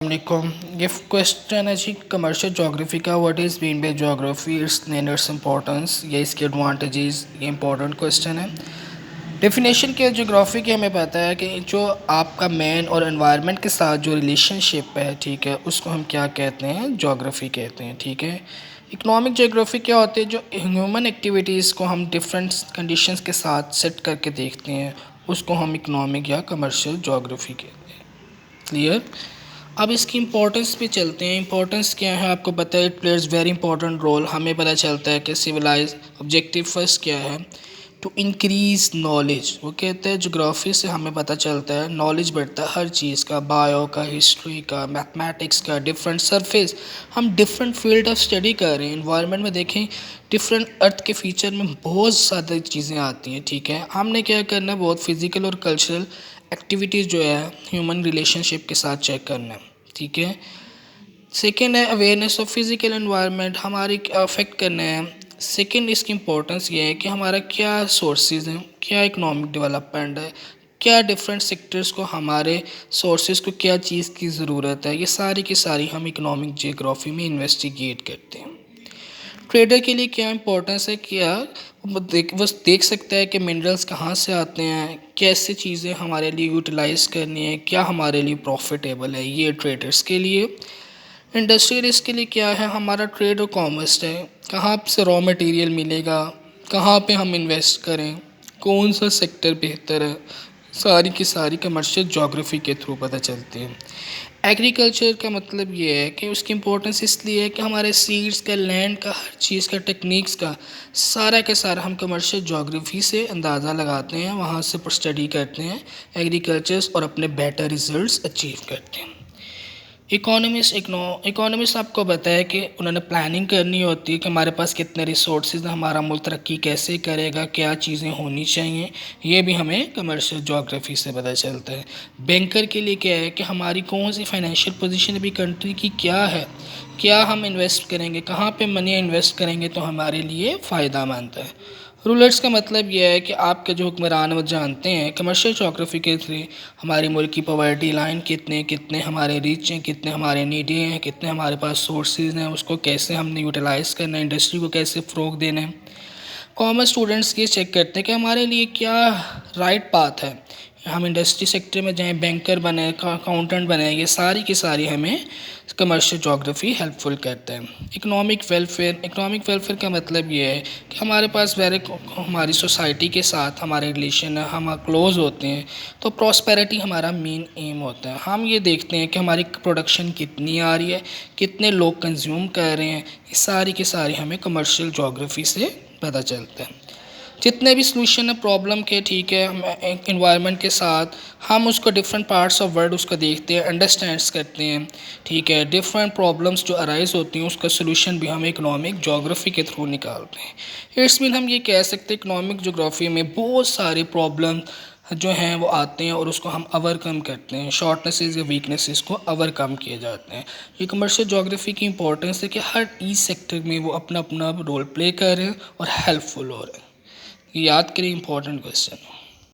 वालेकुम। ये क्वेश्चन है जी कमर्शियल जोग्राफी का। What is mean by geography, it's name, its importance, ये इसके एडवांटेजेस, ये इंपॉर्टेंट क्वेश्चन है। डेफिनेशन के जोग्राफी की हमें पता है कि जो आपका मैन और एनवायरनमेंट के साथ जो रिलेशनशिप है, ठीक है, उसको हम क्या कहते हैं, जोग्राफी कहते हैं। ठीक है। इकोनॉमिक जोग्राफी क्या होती है, जो ह्यूमन एक्टिविटीज़ को हम डिफरेंट कंडीशंस के साथ सेट करके देखते हैं, उसको हम इकोनॉमिक या कमर्शियल जोग्राफी कहते हैं। क्लियर। अब इसकी इंपॉर्टेंस पे चलते हैं। इंपॉर्टेंस क्या है आपको पता है, it plays very important role. हमें पता चलता है कि सिविलाइज ऑब्जेक्टिव फर्स्ट क्या है, टू इंक्रीज़ नॉलेज। वो कहते हैं जोग्राफी से हमें पता चलता है नॉलेज बढ़ता है हर चीज़ का, बायो का, हिस्ट्री का, मैथमेटिक्स का, डिफरेंट सरफेस। हम डिफरेंट फील्ड ऑफ स्टडी कर रहे हैं। इन्वायरमेंट में देखें, डिफरेंट अर्थ के फीचर में बहुत ज़्यादा चीज़ें आती हैं। ठीक है। हमने क्या करना है, बहुत फिजिकल और कल्चरल एक्टिविटीज़ जो है ह्यूमन रिलेशनशिप के साथ चेक करना है। ठीक है। सेकेंड है अवेयरनेस ऑफ फिजिकल एनवायरनमेंट, हमारी अफेक्ट करना है। सेकेंड इसकी इंपॉर्टेंस ये है कि हमारा क्या सोर्सेज हैं, क्या इकोनॉमिक डेवलपमेंट है, क्या डिफरेंट सेक्टर्स को, हमारे सोर्सेज को क्या चीज़ की ज़रूरत है, ये सारी की सारी हम इकोनॉमिक जियोग्राफी में इन्वेस्टिगेट करते हैं। ट्रेडर के लिए क्या इंपॉर्टेंस है, क्या वो देख सकता है कि मिनरल्स कहाँ से आते हैं, कैसे चीज़ें हमारे लिए यूटिलाइज करनी है, क्या हमारे लिए प्रॉफिटेबल है, ये ट्रेडर्स के लिए। इंडस्ट्रियलिस्ट के लिए क्या है, हमारा ट्रेड और कॉमर्स है, कहाँ से रॉ मटेरियल मिलेगा, कहाँ पे हम इन्वेस्ट करें, कौन सा सेक्टर बेहतर है, सारी की सारी कमर्शियल जोग्राफी के थ्रू पता चलती है। एग्रीकल्चर का मतलब ये है कि उसकी इंपॉर्टेंस इसलिए है कि हमारे सीड्स का, लैंड का, हर चीज़ का, टेक्निक्स का, सारा के सारा हम कमर्शियल जोग्राफी से अंदाज़ा लगाते हैं, वहाँ से स्टडी करते हैं एग्रीकल्चर्स और अपने बेटर रिजल्ट्स अचीव करते हैं। इकोनॉमिस्ट आपको बताया कि उन्होंने प्लानिंग करनी होती है कि हमारे पास कितने रिसोर्सेज हैं, हमारा मुल्क तरक्की कैसे करेगा, क्या चीज़ें होनी चाहिए, ये भी हमें कमर्शियल जोग्राफी से पता चलता है। बैंकर के लिए क्या है कि हमारी कौन सी फाइनेंशियल पोजीशन अभी कंट्री की क्या है, क्या हम इन्वेस्ट करेंगे, कहाँ पे मनी इन्वेस्ट करेंगे तो हमारे लिए फ़ायदा मंद है। रूलर्स का मतलब यह है कि आपके जो हुक्मरान वो जानते हैं कमर्शियल जोग्राफी के थ्रू हमारे मुल्क की पॉवर्टी लाइन कितने कितने हमारे रिच हैं, कितने हमारे नीडी हैं, कितने हमारे पास सोर्सेज हैं, उसको कैसे हमने यूटिलाइज़ करना है, इंडस्ट्री को कैसे फ़रोग देना है। कॉमर्स स्टूडेंट्स ये चेक करते हैं कि हमारे लिए क्या राइट पाथ है, हम इंडस्ट्री सेक्टर में जाएं, बैंकर बने, अकाउंटेंट बने, ये सारी की सारी हमें कमर्शियल जोग्राफी हेल्पफुल करते हैं। इकोनॉमिक वेलफेयर का मतलब ये है कि हमारे पास हमारी सोसाइटी के साथ हमारे रिलेशन है, हम क्लोज होते हैं, तो प्रॉस्पेरिटी हमारा मेन एम होता है। हम ये देखते हैं कि हमारी प्रोडक्शन कितनी आ रही है, कितने लोग कंज्यूम कर रहे हैं, ये सारी की सारी हमें कमर्शियल जोग्राफी से पता चलता है। जितने भी सोल्यूशन है प्रॉब्लम के, ठीक है, हम इन्वायरमेंट के साथ हम उसको डिफरेंट पार्ट्स ऑफ वर्ल्ड उसको देखते हैं, अंडरस्टैंड्स करते हैं। ठीक है। डिफरेंट प्रॉब्लम्स जो अराइज होती हैं उसका सोल्यूशन भी हम इकोनॉमिक जोग्राफी के थ्रू निकालते हैं। इट्स मीन हम ये कह सकते हैं इकोनॉमिक जोग्राफी में बहुत सारे प्रॉब्लम जो हैं वो आते हैं और उसको हम ओवरकम करते हैं, शॉर्टनेसेस या वीकनेसेस को ओवरकम किए जाते हैं। ये कमर्शियल जोग्राफी की इंपॉर्टेंस है कि हर ईच सेक्टर में वो अपना अपना रोल प्ले कर रहे हैं और हेल्पफुल हो रहे हैं। याद करें, इंपॉर्टेंट क्वेश्चन।